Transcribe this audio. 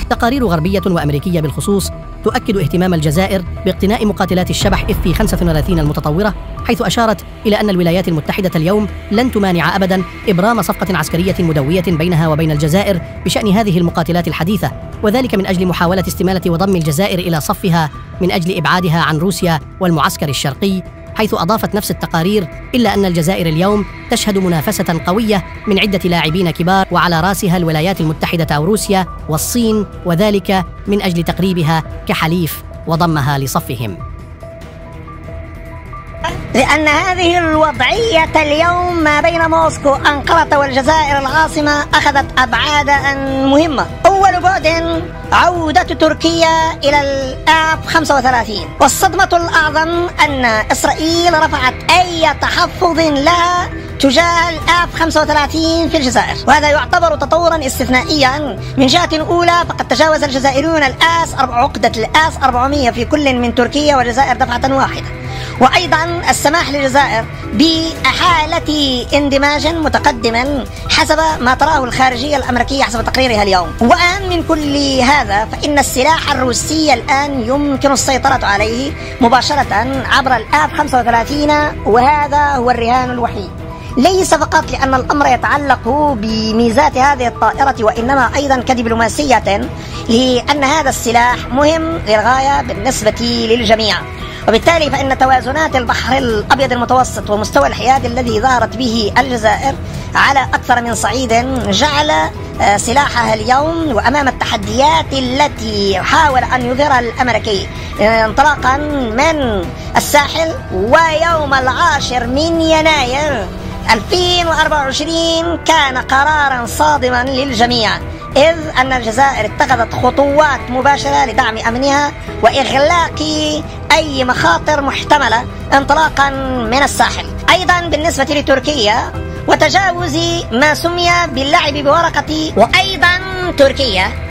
تقارير غربية وأمريكية بالخصوص تؤكد اهتمام الجزائر باقتناء مقاتلات الشبح F-35 المتطورة، حيث أشارت إلى أن الولايات المتحدة اليوم لن تمانع أبداً إبرام صفقة عسكرية مدوية بينها وبين الجزائر بشأن هذه المقاتلات الحديثة، وذلك من أجل محاولة استمالة وضم الجزائر إلى صفها من أجل إبعادها عن روسيا والمعسكر الشرقي. حيث أضافت نفس التقارير إلا أن الجزائر اليوم تشهد منافسة قوية من عدة لاعبين كبار، وعلى رأسها الولايات المتحدة أو روسيا والصين، وذلك من أجل تقريبها كحليف وضمها لصفهم. لأن هذه الوضعية اليوم ما بين موسكو أنقرة والجزائر العاصمة أخذت أبعادا مهمة. أول بعد عودة تركيا إلى الF-35، والصدمة الأعظم أن إسرائيل رفعت أي تحفظ لها تجاه الF-35 في الجزائر، وهذا يعتبر تطورا استثنائيا. من جهة أولى فقد تجاوز الجزائريون عقدة الآس-400 في كل من تركيا والجزائر دفعة واحدة، وأيضا السماح للجزائر بحالة اندماج متقدما حسب ما تراه الخارجية الأمريكية حسب تقريرها اليوم. وأهم من كل هذا فإن السلاح الروسي الآن يمكن السيطرة عليه مباشرة عبر الF-35، وهذا هو الرهان الوحيد، ليس فقط لأن الأمر يتعلق بميزات هذه الطائرة، وإنما أيضا كدبلوماسية، لأن هذا السلاح مهم للغاية بالنسبة للجميع. وبالتالي فإن توازنات البحر الأبيض المتوسط ومستوى الحياد الذي ظهرت به الجزائر على أكثر من صعيد جعل سلاحها اليوم وأمام التحديات التي حاول أن يظهرها الأمريكي انطلاقا من الساحل. ويوم 10 من يناير 2024 كان قرارا صادما للجميع، إذ أن الجزائر اتخذت خطوات مباشرة لدعم أمنها وإغلاق أي مخاطر محتملة انطلاقا من الساحل. أيضا بالنسبة لتركيا وتجاوز ما سمي باللعب بورقة، وأيضا تركيا